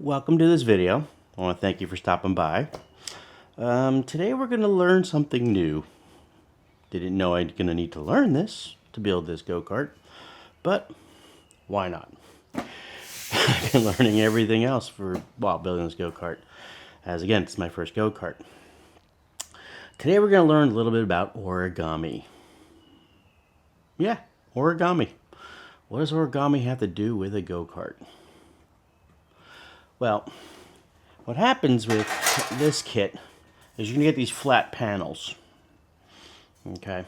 Welcome to this video. I want to thank you for stopping by. Today we're going to learn something new. Didn't know I'm going to need to learn this to build this go-kart, but why not? I've been learning everything else while building this go-kart, as again, it's my first go-kart. Today we're going to learn a little bit about origami. Yeah, origami. What does origami have to do with a go-kart? Well, what happens with this kit is you're going to get these flat panels. Okay.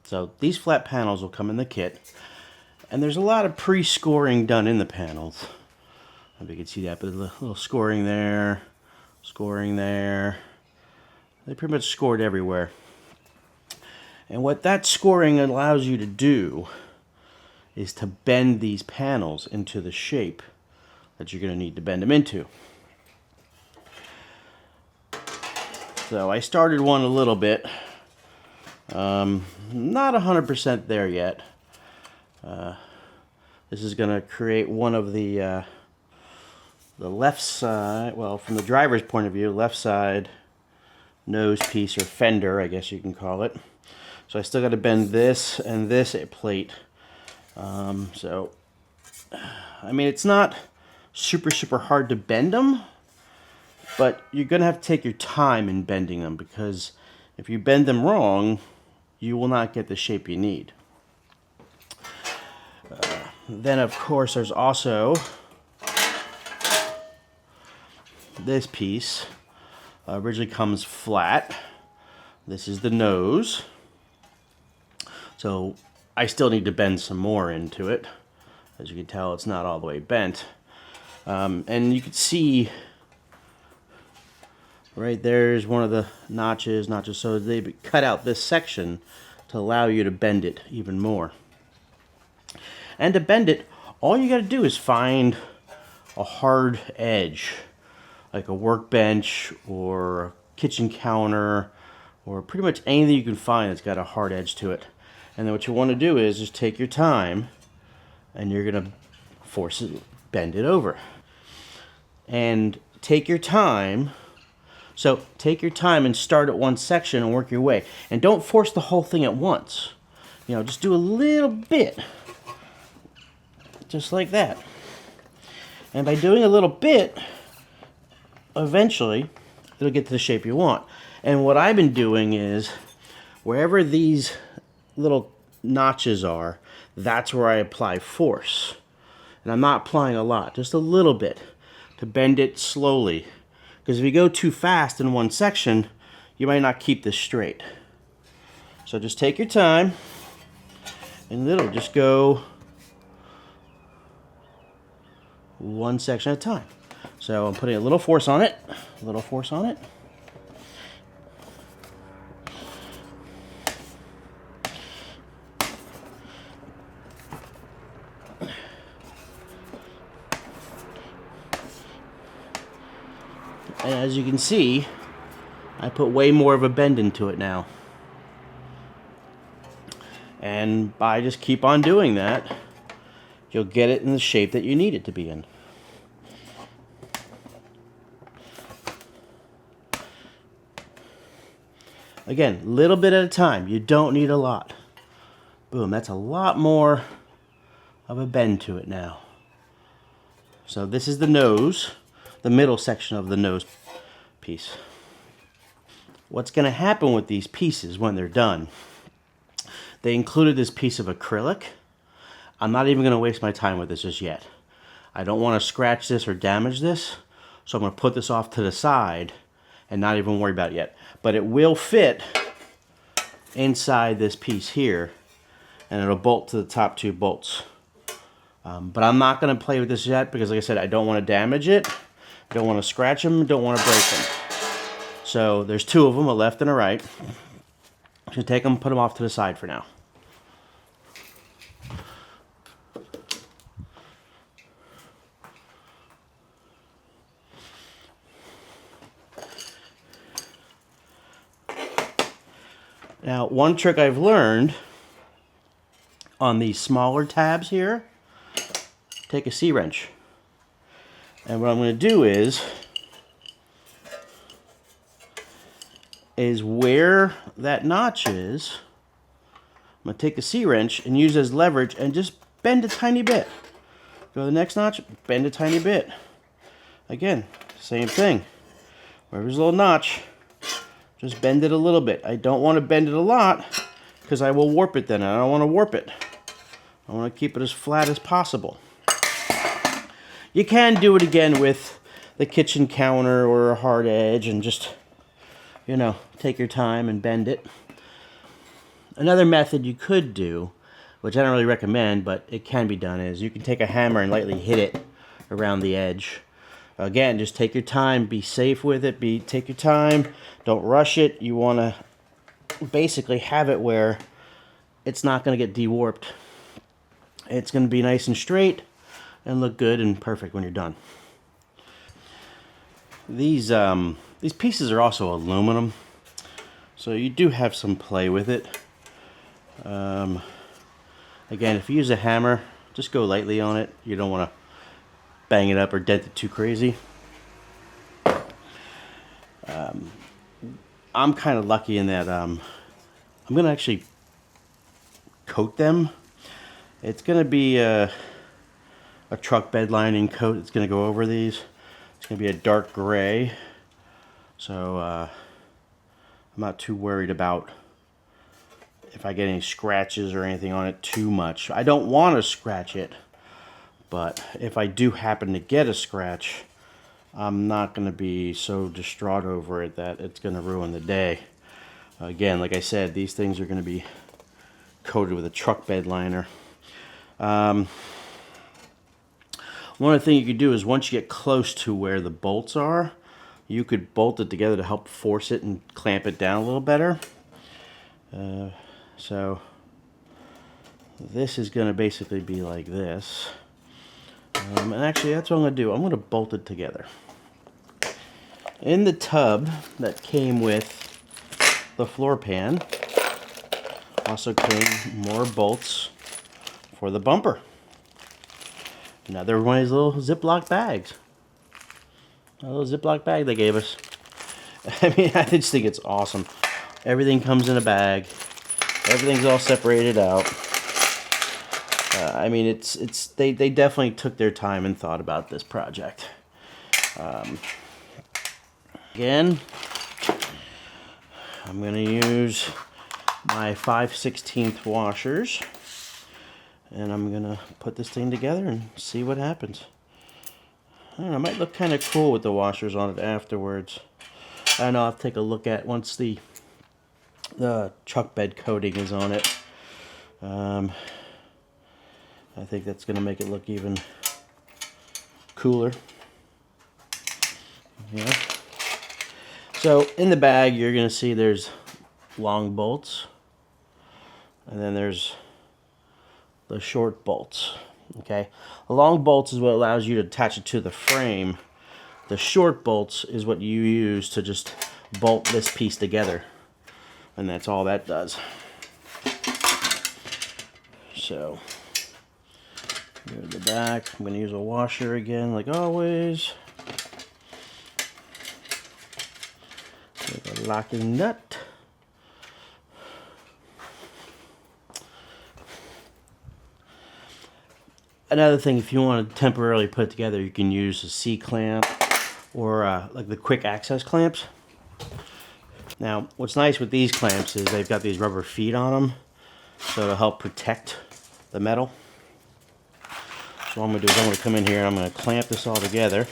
So these flat panels will come in the kit. And there's a lot of pre-scoring done in the panels. I don't know if you can see that, but a little scoring there, scoring there. They pretty much scored everywhere. And what that scoring allows you to do is to bend these panels into the shape that you're going to need to bend them into. So I started one a little bit. Not 100% there yet. This is going to create one of the left side, well, from the driver's point of view, left side nose piece, or fender, I guess you can call it. So I still got to bend this and this plate. So, I mean, it's not super hard to bend them, but you're going to have to take your time in bending them, because if you bend them wrong, you will not get the shape you need. Then, of course, there's also this piece. Originally comes flat. This is the nose. So I still need to bend some more into it. As you can tell, it's not all the way bent. And you can see right there's one of the notches, so they cut out this section to allow you to bend it even more. And to bend it, all you got to do is find a hard edge, like a workbench or a kitchen counter, or pretty much anything you can find that's got a hard edge to it. And then what you want to do is just take your time, and you're going to bend it over. And take your time. So take your time and start at one section and work your way. And don't force the whole thing at once. You know, just do a little bit. Just like that. And by doing a little bit, eventually, it'll get to the shape you want. And what I've been doing is, wherever these little notches are, that's where I apply force. And I'm not applying a lot, just a little bit, to bend it slowly. Because if you go too fast in one section, you might not keep this straight. So just take your time, and it'll just go one section at a time. So I'm putting a little force on it, a little force on it. And as you can see, I put way more of a bend into it now. And by just keep on doing that, you'll get it in the shape that you need it to be in. Again, little bit at a time. You don't need a lot. Boom, that's a lot more of a bend to it now. So this is the nose, the middle section of the nose piece. What's going to happen with these pieces when they're done? They included this piece of acrylic. I'm not even going to waste my time with this just yet. I don't want to scratch this or damage this, so I'm going to put this off to the side and not even worry about it yet. But it will fit inside this piece here, and it'll bolt to the top two bolts. But I'm not going to play with this yet, because like I said, I don't want to damage it. I don't want to scratch them, don't want to break them. So there's two of them, a left and a right. I'm going to take them, put them off to the side for now. Now, one trick I've learned on these smaller tabs here, take a C-wrench And what I'm going to do is where that notch is, I'm going to take the C-wrench and use as leverage and just bend a tiny bit. Go to the next notch, bend a tiny bit. Again, same thing. Where there's a little notch, just bend it a little bit. I don't want to bend it a lot because I will warp it then. I don't want to warp it. I want to keep it as flat as possible. You can do it again with the kitchen counter or a hard edge and just, you know, take your time and bend it. Another method you could do, which I don't really recommend, but it can be done, is you can take a hammer and lightly hit it around the edge. Again, just take your time, be safe with it, take your time, don't rush it. You want to basically have it where it's not going to get de-warped. It's going to be nice and straight and look good and perfect when you're done. These pieces are also aluminum, so you do have some play with it. Again, if you use a hammer, just go lightly on it. You don't want to bang it up or dent it too crazy. I'm kind of lucky in that I'm going to actually coat them. It's going to be a truck bed lining coat. It's going to go over these. It's going to be a dark gray. So I'm not too worried about if I get any scratches or anything on it too much. I don't want to scratch it, but if I do happen to get a scratch, I'm not going to be so distraught over it that it's going to ruin the day. Again, like I said, these things are going to be coated with a truck bed liner. One other thing you could do is once you get close to where the bolts are, you could bolt it together to help force it and clamp it down a little better. So this is going to basically be like this. And actually, that's what I'm going to do. I'm going to bolt it together. In the tub that came with the floor pan, also came more bolts for the bumper. Another one of these little Ziploc bags. A little Ziploc bag they gave us. I mean, I just think it's awesome. Everything comes in a bag. Everything's all separated out. I mean, they definitely took their time and thought about this project. Again, I'm going to use my 5/16 washers, and I'm going to put this thing together and see what happens. I don't know, it might look kind of cool with the washers on it afterwards. I don't know, I'll take a look at once the truck bed coating is on it. I think that's going to make it look even cooler. Yeah. So in the bag, you're going to see there's long bolts, and then there's the short bolts. Okay, the long bolts is what allows you to attach it to the frame. The short bolts is what you use to just bolt this piece together, and that's all that does. So here's the back. I'm going to use a washer again, like always. With a locking nut. Another thing, if you want to temporarily put it together, you can use a C-clamp or like the quick access clamps. Now, what's nice with these clamps is they've got these rubber feet on them, so it'll help protect the metal. So what I'm going to do is I'm going to come in here and I'm going to clamp this all together.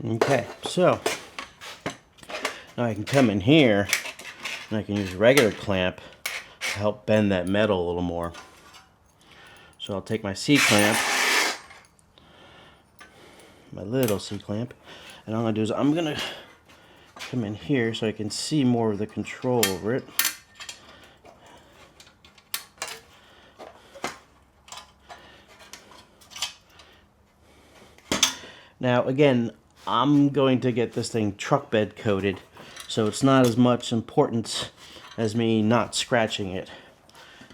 Okay, so now I can come in here and I can use a regular clamp to help bend that metal a little more. So I'll take my C-clamp, my little C-clamp, and all I'm going to do is I'm going to come in here so I can see more of the control over it. Now again, I'm going to get this thing truck bed coated, so it's not as much importance as me not scratching it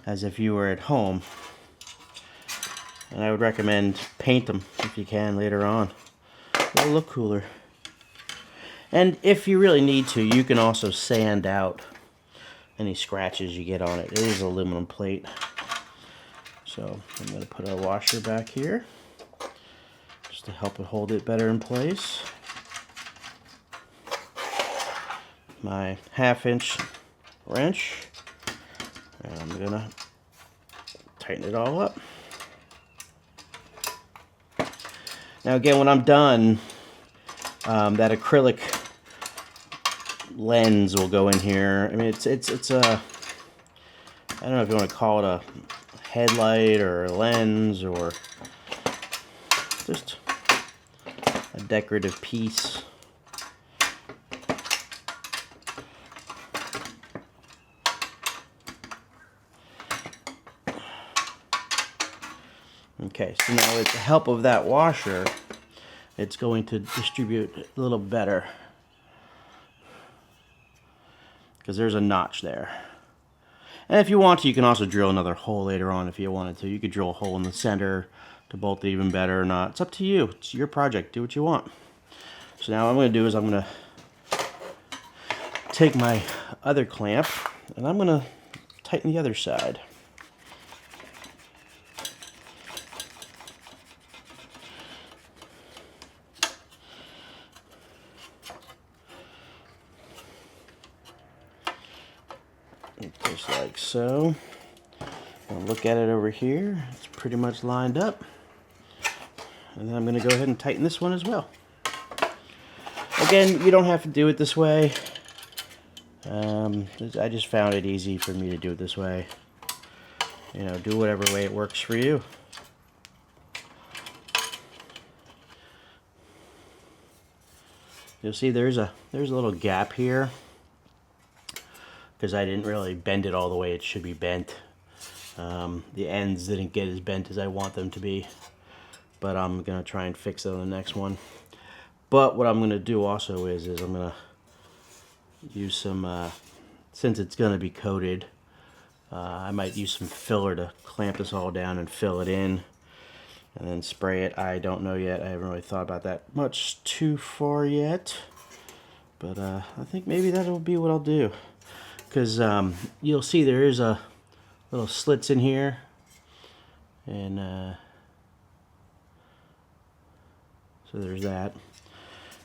as if you were at home. And I would recommend paint them if you can later on. It'll look cooler. And if you really need to, you can also sand out any scratches you get on it. It is aluminum plate. So I'm going to put a washer back here just to help it hold it better in place. My 1/2-inch wrench, and I'm going to tighten it all up. Now again, when I'm done, that acrylic lens will go in here. I mean, it's a, I don't know if you want to call it a headlight or a lens or just a decorative piece. Okay, so now with the help of that washer, it's going to distribute a little better because there's a notch there. And if you want to, you can also drill another hole later on if you wanted to. You could drill a hole in the center to bolt it even better or not. It's up to you. It's your project. Do what you want. So now what I'm going to do is I'm going to take my other clamp and I'm going to tighten the other side. Just like so. I'll look at it over here. It's pretty much lined up. And then I'm going to go ahead and tighten this one as well. Again, you don't have to do it this way. I just found it easy for me to do it this way. You know, do whatever way it works for you. You'll see there's a little gap here because I didn't really bend it all the way it should be bent. The ends didn't get as bent as I want them to be, but I'm gonna try and fix it on the next one. But what I'm gonna do also is I'm gonna use some, since it's gonna be coated, I might use some filler to clamp this all down and fill it in, and then spray it. I don't know yet. I haven't really thought about that much too far yet, but I think maybe that'll be what I'll do. Because you'll see there is a little slits in here, and so there's that.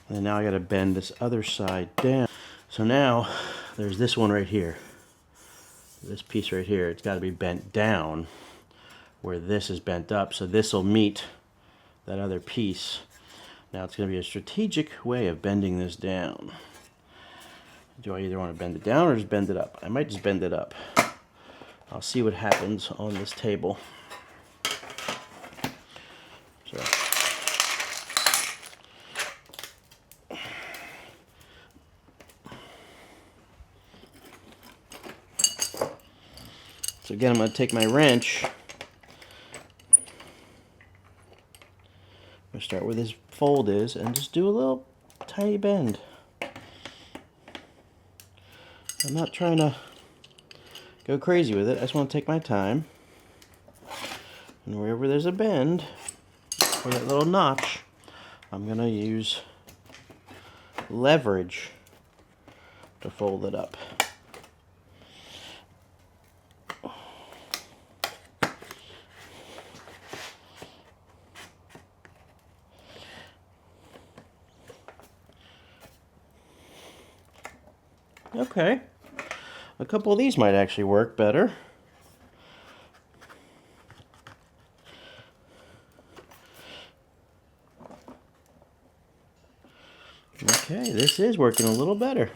And then now I got to bend this other side down. So now there's this one right here. This piece right here, it's got to be bent down where this is bent up, so this will meet that other piece. Now it's going to be a strategic way of bending this down. Do I either want to bend it down or just bend it up? I might just bend it up. I'll see what happens on this table. So again, I'm going to take my wrench. I'm going to start where this fold is and just do a little tiny bend. I'm not trying to go crazy with it. I just want to take my time. And wherever there's a bend, or that little notch, I'm going to use leverage to fold it up. Okay. A couple of these might actually work better. Okay, this is working a little better.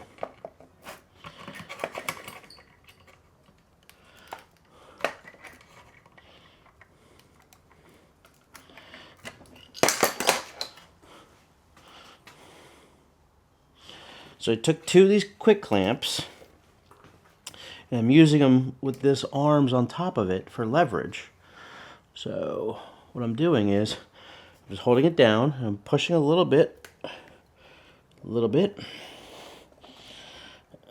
So I took 2 of these quick clamps, and I'm using them with this arms on top of it for leverage. So what I'm doing is I'm just holding it down, and I'm pushing a little bit.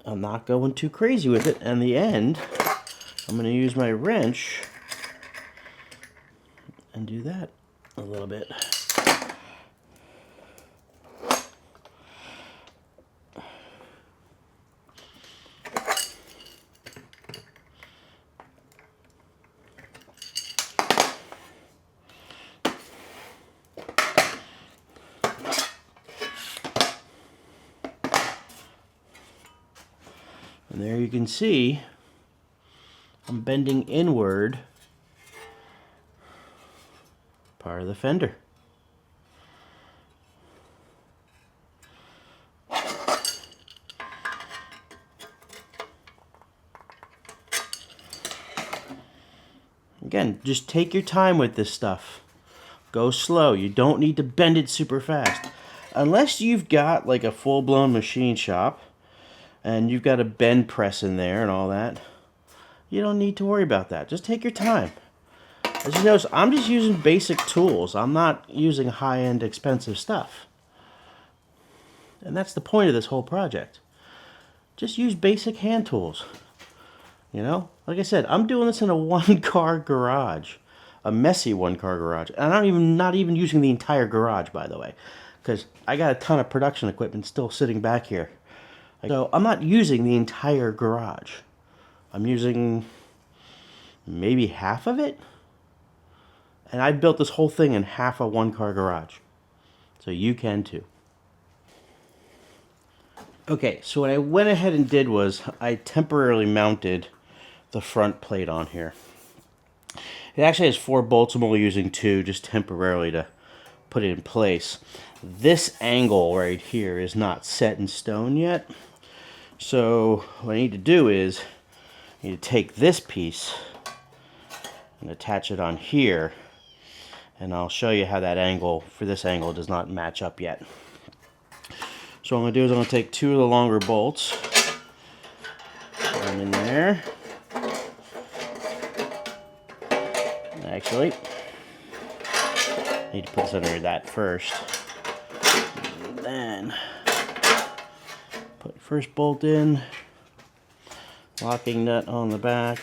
I'm not going too crazy with it. And the end, I'm going to use my wrench and do that a little bit. And there you can see I'm bending inward part of the fender. Again, just take your time with this stuff. Go slow. You don't need to bend it super fast. Unless you've got like a full-blown machine shop and you've got a bend press in there and all that, you don't need to worry about that. Just take your time. As you notice, I'm just using basic tools. I'm not using high-end expensive stuff. And that's the point of this whole project. Just use basic hand tools. You know, like I said, I'm doing this in a 1-car garage, a messy 1-car garage, and I'm not even using the entire garage, by the way, because I got a ton of production equipment still sitting back here. So I'm not using the entire garage. I'm using maybe half of it, and I built this whole thing in half a 1-car garage, so you can too. Okay, so what I went ahead and did was I temporarily mounted the front plate on here. It actually has 4 bolts. I'm only using 2 just temporarily to put it in place. This angle right here is not set in stone yet. So what I need to do is I need to take this piece and attach it on here. And I'll show you how that angle for this angle does not match up yet. So what I'm going to do is I'm going to take 2 of the longer bolts. Put them in there. Actually, I need to put this under that first. And then put first bolt in, locking nut on the back.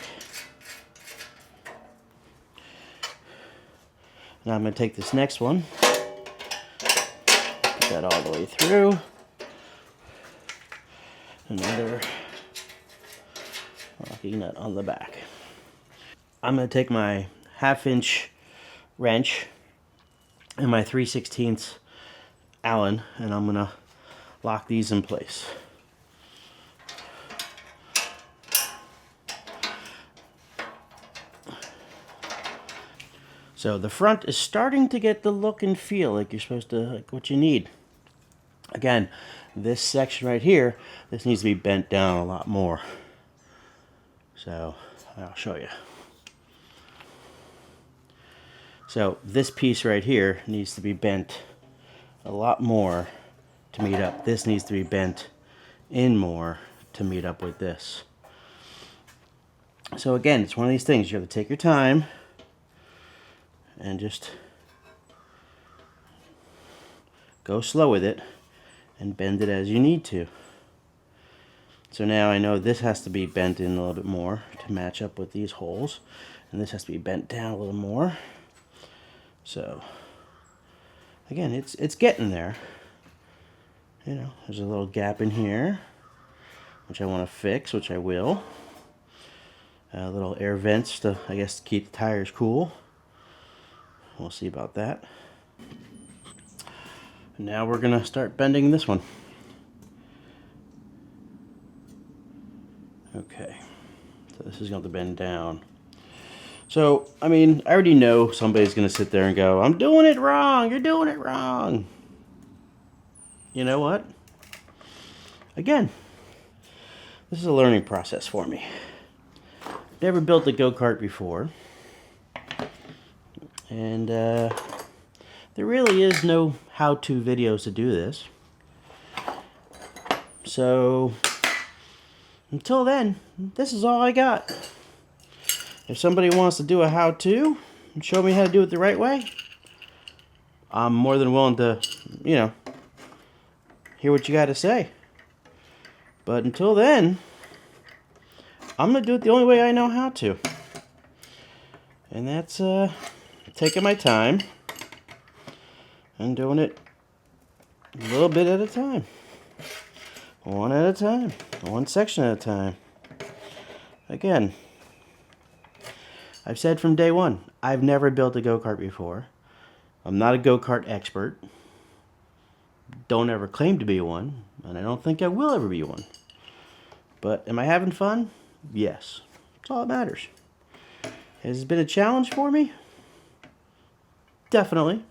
Now I'm going to take this next one, put that all the way through. Another locking nut on the back. I'm going to take my 1/2-inch wrench and my 3/16 Allen, and I'm going to lock these in place. So the front is starting to get the look and feel like you're supposed to, like what you need. Again, this section right here, this needs to be bent down a lot more. So I'll show you. So this piece right here needs to be bent a lot more to meet up. This needs to be bent in more to meet up with this. So again, it's one of these things. You have to take your time and just go slow with it and bend it as you need to. So now I know this has to be bent in a little bit more to match up with these holes. And this has to be bent down a little more. So, again, it's getting there. You know, there's a little gap in here, which I want to fix, which I will. Little air vents to, I guess, keep the tires cool. We'll see about that. And now we're going to start bending this one. Okay, so this is going to bend down. So, I mean, I already know somebody's going to sit there and go, I'm doing it wrong, you're doing it wrong. you know what? Again, this is a learning process for me. Never built a go-kart before. And there really is no how-to videos to do this. So, until then, this is all I got. If somebody wants to do a how-to and show me how to do it the right way, I'm more than willing to, you know, hear what you got to say. But until then, I'm going to do it the only way I know how to. And that's taking my time and doing it a little bit at a time. One at a time. One section at a time. Again, I've said from day one, I've never built a go-kart before. I'm not a go-kart expert. Don't ever claim to be one, and I don't think I will ever be one. But am I having fun? Yes. That's all that matters. Has it been a challenge for me? Definitely.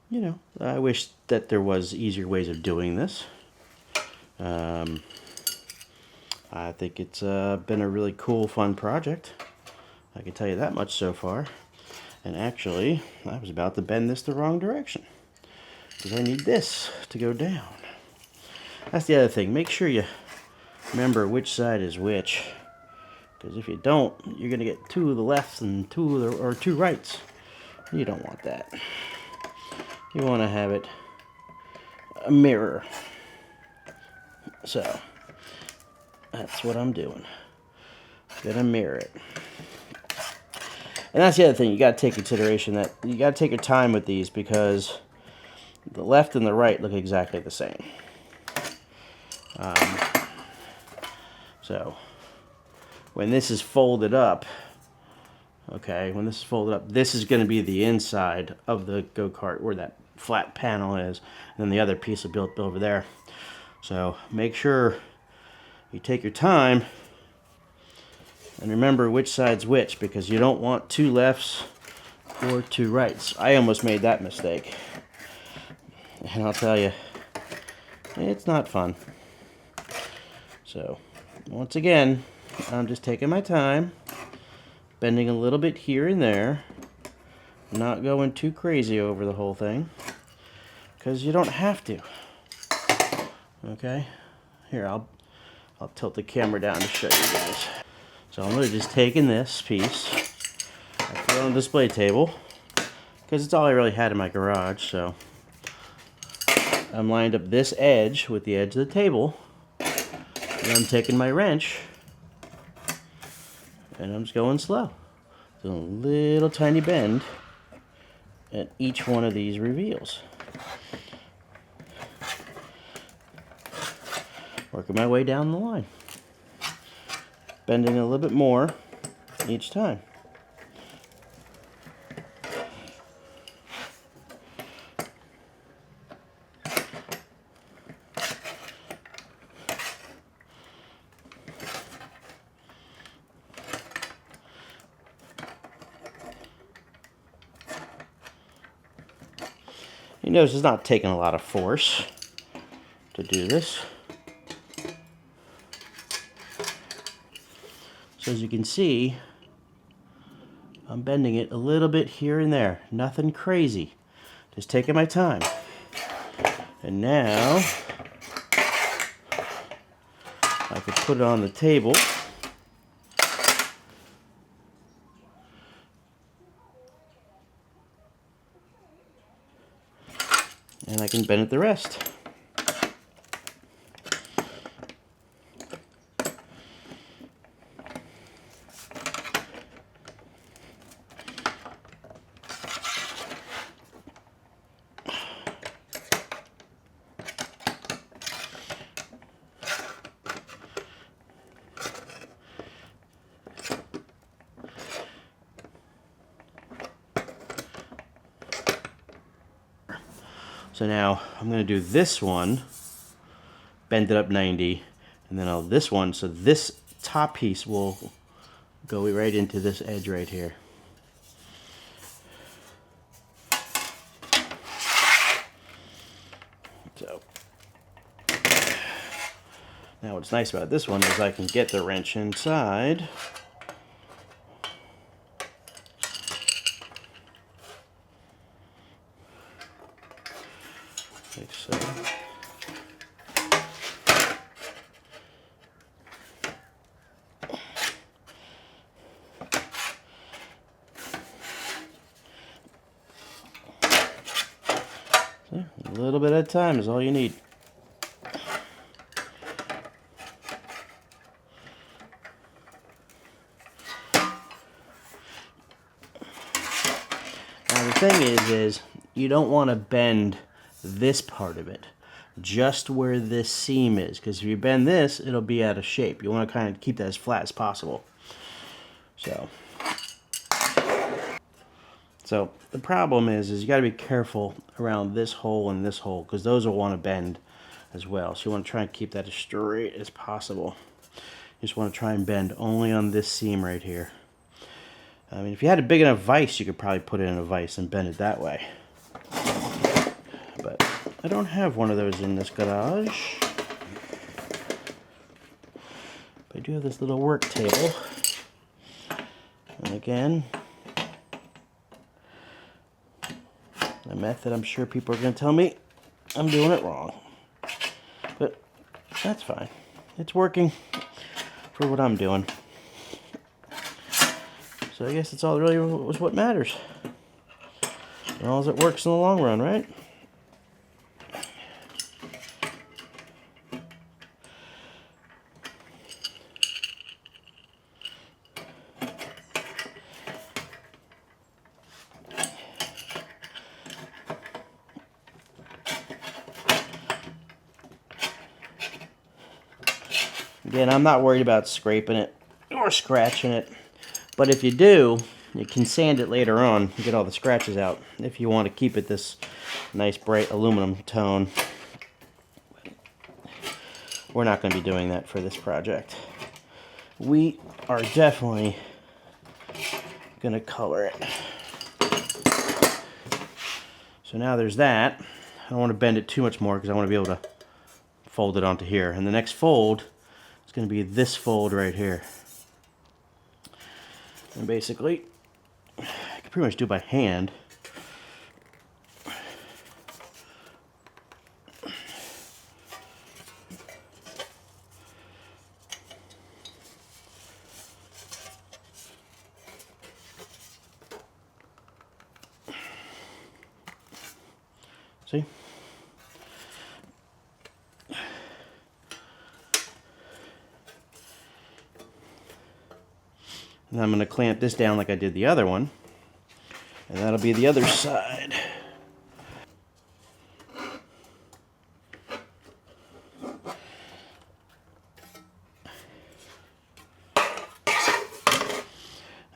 You know, I wish that there was easier ways of doing this. I think it's been a really cool, fun project. I can tell you that much so far. And actually, I was about to bend this the wrong direction, because I need this to go down. That's the other thing. Make sure you remember which side is which. Because if you don't, you're going to get two of the lefts and two rights. You don't want that. You want to have it a mirror. So, that's what I'm doing. Gonna mirror it. And that's the other thing, you got to take consideration that you got to take your time with these, because the left and the right look exactly the same. So, when this is folded up, okay, this is going to be the inside of the go-kart where that flat panel is, and then the other piece will be built over there. So make sure you take your time and remember which side's which, because you don't want two lefts or two rights. I almost made that mistake, and I'll tell you, it's not fun. So once again, I'm just taking my time, bending a little bit here and there, not going too crazy over the whole thing, because you don't have to. Okay, here, I'll tilt the camera down to show you guys. So I'm really just taking this piece, I put it on the display table, because it's all I really had in my garage. So I'm lined up this edge with the edge of the table, and I'm taking my wrench, and I'm just going slow. So a little tiny bend at each one of these reveals. Working my way down the line. Bending a little bit more each time. You notice it's not taking a lot of force to do this. So as you can see, I'm bending it a little bit here and there. Nothing crazy. Just taking my time. And now, I could put it on the table. And I can bend it the rest. So now I'm going to do this one, bend it up 90, and then this one, so this top piece will go right into this edge right here. So Now what's nice about this one is I can get the wrench inside. Like so. So, a little bit at a time is all you need. Now the thing is you don't want to bend this part of it, just where this seam is, because if you bend this, it'll be out of shape. You want to kind of keep that as flat as possible. So the problem is you got to be careful around this hole and this hole, because those will want to bend as well. So you want to try and keep that as straight as possible. You just want to try and bend only on this seam right here. I mean, if you had a big enough vise, you could probably put it in a vise and bend it that way. But I don't have one of those in this garage. But I do have this little work table. And again, a method I'm sure people are going to tell me I'm doing it wrong. But that's fine. It's working for what I'm doing. So I guess it's all really was what matters. As long as it works in the long run, right? Again, I'm not worried about scraping it or scratching it, but if you do, you can sand it later on and get all the scratches out if you want to keep it this nice bright aluminum tone. We're not going to be doing that for this project. We are definitely going to color it. So now there's that. I don't want to bend it too much more because I want to be able to fold it onto here. And the next fold is going to be this fold right here. And basically, I can pretty much do it by hand. See? And I'm going to clamp this down like I did the other one. And that'll be the other side.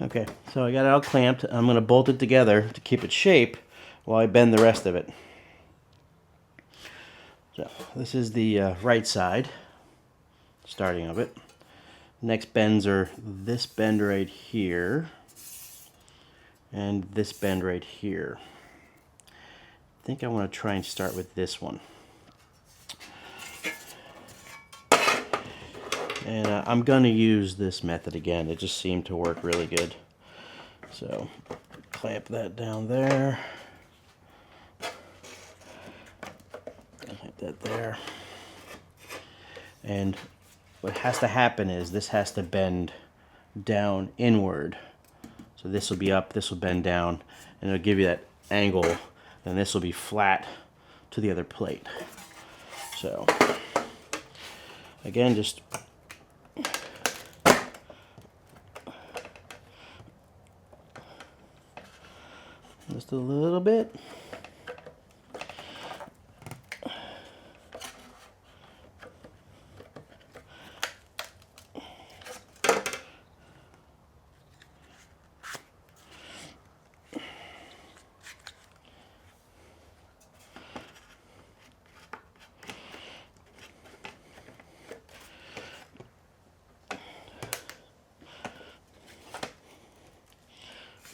Okay, so I got it all clamped. I'm going to bolt it together to keep its shape while I bend the rest of it. So this is the right side, starting of it. Next bends are this bend right here and this bend right here. I think I want to try and start with this one. And I'm going to use this method again. It just seemed to work really good. So clamp that down there. Clamp that there. And what has to happen is this has to bend down inward. So this will be up, this will bend down, and it'll give you that angle, and this will be flat to the other plate. So again, just a little bit.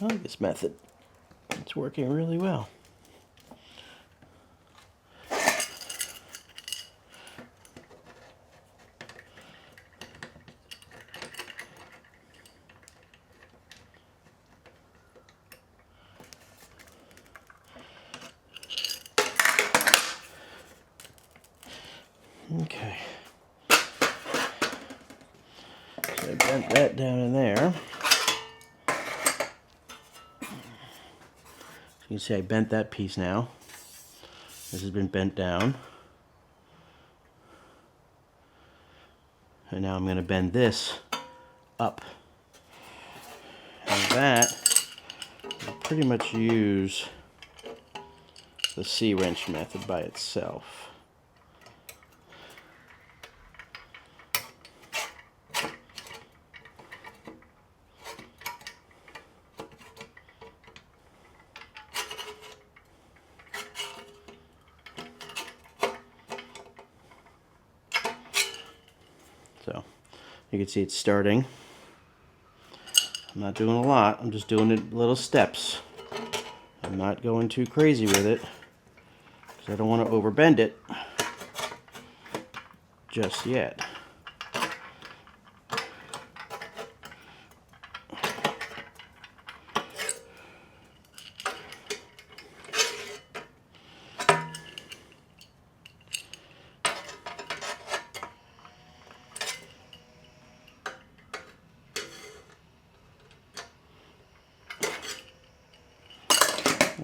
I like this method. It's working really well. Okay. So I bent that down in there. So you can see I bent that piece now. This has been bent down. And now I'm going to bend this up. And that will pretty much use the C-wrench method by itself. So you can see it's starting. I'm not doing a lot, I'm just doing it little steps. I'm not going too crazy with it because I don't want to overbend it just yet.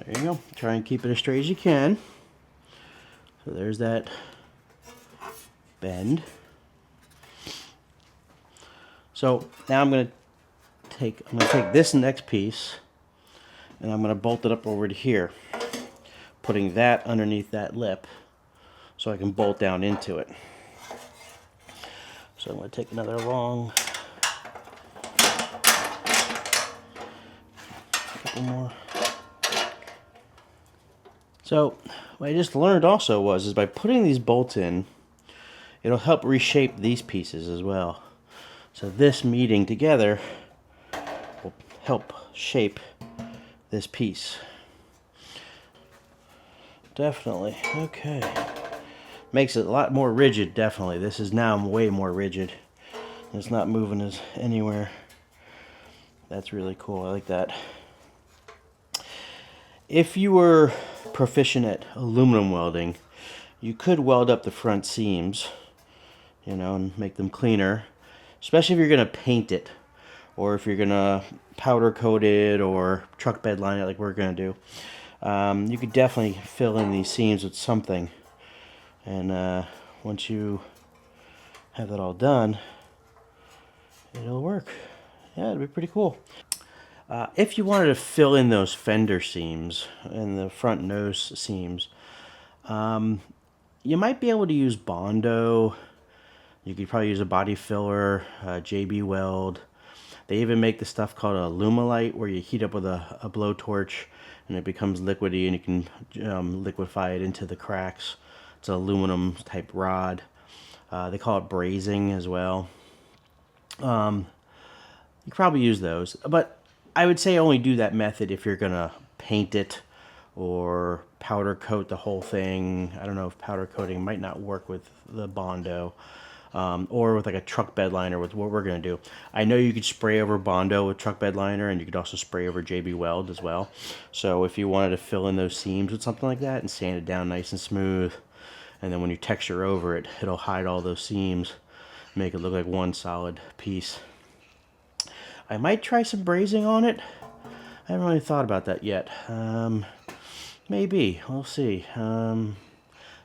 There you go. Try and keep it as straight as you can. So there's that bend. So now I'm going to take this next piece and I'm going to bolt it up over to here, putting that underneath that lip so I can bolt down into it. So I'm going to take another long, a couple more. So what I just learned also is by putting these bolts in, it'll help reshape these pieces as well. So this meeting together will help shape this piece. Definitely. Okay. Makes it a lot more rigid, definitely. This is now way more rigid. It's not moving anywhere. That's really cool. I like that. If you were proficient at aluminum welding, you could weld up the front seams, you know, and make them cleaner, especially if you're going to paint it or if you're going to powder coat it or truck bed line it like we're going to do. You could definitely fill in these seams with something, and once you have that all done, it'll work. Yeah, it'll be pretty cool. If you wanted to fill in those fender seams and the front nose seams, you might be able to use Bondo. You could probably use a body filler, JB Weld. They even make the stuff called a Lumalite, where you heat up with a blowtorch and it becomes liquidy, and you can liquefy it into the cracks. It's an aluminum type rod. They call it brazing as well. You could probably use those, but I would say only do that method if you're gonna paint it or powder coat the whole thing. I don't know if powder coating might not work with the Bondo, or with like a truck bed liner with what we're gonna do. I know you could spray over Bondo with truck bed liner, and you could also spray over JB Weld as well. So if you wanted to fill in those seams with something like that and sand it down nice and smooth, and then when you texture over it, it'll hide all those seams, make it look like one solid piece. I might try some brazing on it. I haven't really thought about that yet. Maybe. We'll see.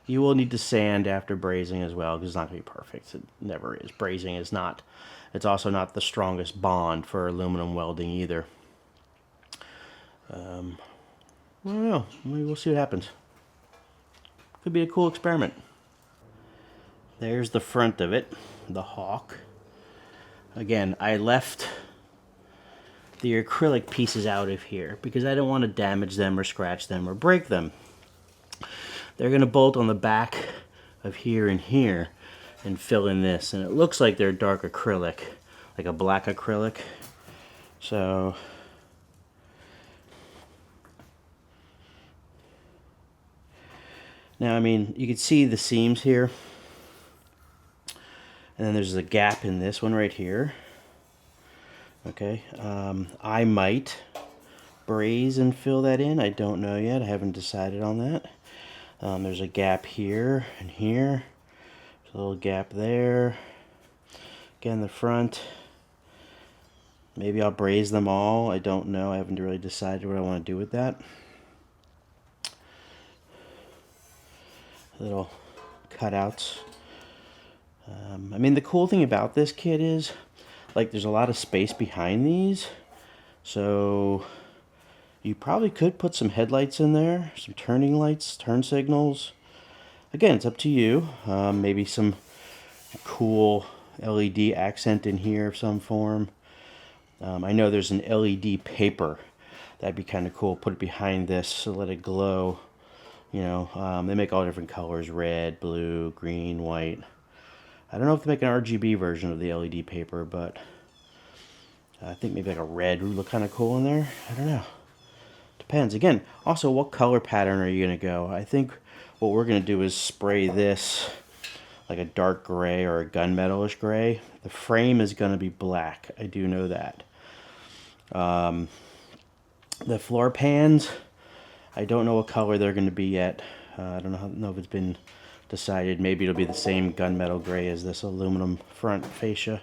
You will need to sand after brazing as well, because it's not going to be perfect. It never is. Brazing is not. It's also not the strongest bond for aluminum welding either. I don't know. Maybe we'll see what happens. Could be a cool experiment. There's the front of it, the hawk. Again, I left the acrylic pieces out of here because I don't want to damage them or scratch them or break them. They're going to bolt on the back of here and here and fill in this, and it looks like they're dark acrylic, like a black acrylic. So now, I mean, you can see the seams here, and then there's a gap in this one right here. Okay, I might braze and fill that in. I don't know yet. I haven't decided on that. There's a gap here and here. A little gap there. Again, the front. Maybe I'll braze them all. I don't know. I haven't really decided what I want to do with that. Little cutouts. I mean, the cool thing about this kit is, like, there's a lot of space behind these. So you probably could put some headlights in there, some turning lights, turn signals. Again, it's up to you. Maybe some cool LED accent in here of some form. I know there's an LED paper. That'd be kind of cool. Put it behind this to let it glow. You know, they make all different colors: red, blue, green, white. I don't know if they make an RGB version of the LED paper, but I think maybe like a red would look kind of cool in there. I don't know. Depends. Again, also, what color pattern are you going to go? I think what we're going to do is spray this like a dark gray or a gunmetalish gray. The frame is going to be black. I do know that. The floor pans, I don't know what color they're going to be yet. I don't know if it's been decided. Maybe it'll be the same gunmetal gray as this aluminum front fascia,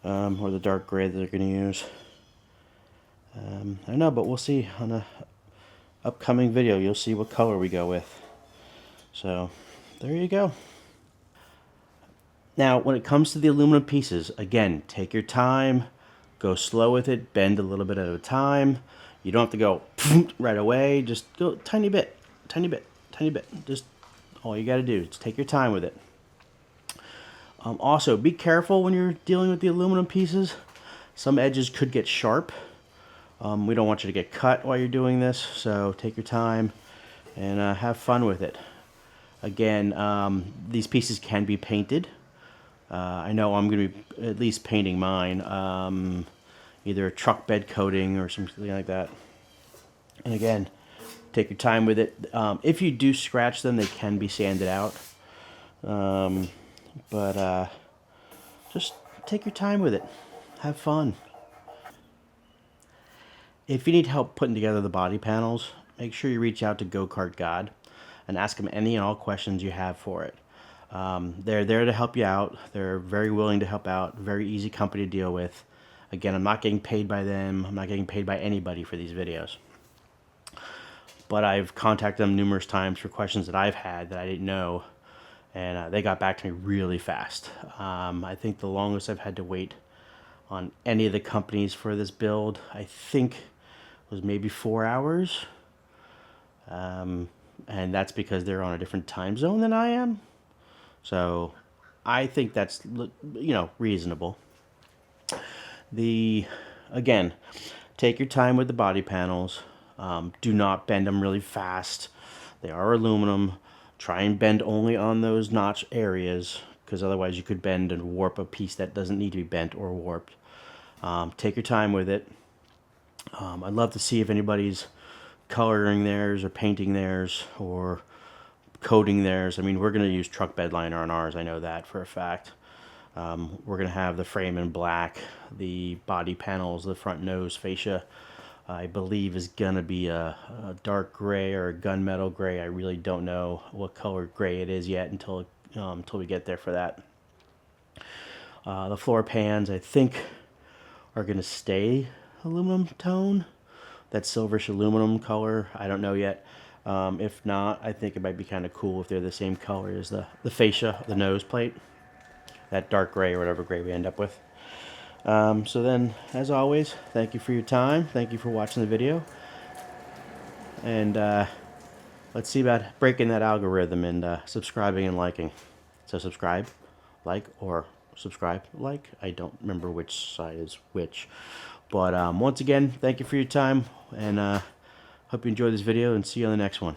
or the dark gray that they're going to use. I don't know, but we'll see on a upcoming video. You'll see what color we go with. So there you go. Now, when it comes to the aluminum pieces, again, take your time, go slow with it, bend a little bit at a time. You don't have to go right away. Just go tiny bit, tiny bit, tiny bit. Just all you got to do is take your time with it. Also, be careful when you're dealing with the aluminum pieces. Some edges could get sharp. We don't want you to get cut while you're doing this, so take your time and have fun with it. Again, these pieces can be painted. I know I'm going to be at least painting mine, either a truck bed coating or something like that. And again, take your time with it. If you do scratch them, they can be sanded out. But just take your time with it. Have fun. If you need help putting together the body panels, make sure you reach out to Go Kart God and ask them any and all questions you have for it. They're there to help you out. They're very willing to help out. Very easy company to deal with. Again, I'm not getting paid by them. I'm not getting paid by anybody for these videos. But I've contacted them numerous times for questions that I've had that I didn't know. And they got back to me really fast. I think the longest I've had to wait on any of the companies for this build, I think, was maybe 4 hours. And that's because they're on a different time zone than I am. So I think that's, you know, reasonable. Again, take your time with the body panels. Do not bend them really fast. They are aluminum. Try and bend only on those notch areas, because otherwise you could bend and warp a piece that doesn't need to be bent or warped. Take your time with it. I'd love to see if anybody's coloring theirs or painting theirs or coating theirs. I mean, we're going to use truck bed liner on ours. I know that for a fact. We're going to have the frame in black. The body panels, the front nose fascia, I believe is going to be a dark gray or a gunmetal gray. I really don't know what color gray it is yet until we get there for that. The floor pans, I think, are going to stay aluminum tone. That silverish aluminum color, I don't know yet. If not, I think it might be kind of cool if they're the same color as the fascia, the nose plate. That dark gray or whatever gray we end up with. So then, as always, thank you for your time. Thank you for watching the video. And let's see about breaking that algorithm and subscribing and liking. So subscribe, like, or subscribe, like. I don't remember which side is which. But once again, thank you for your time. And hope you enjoyed this video and see you on the next one.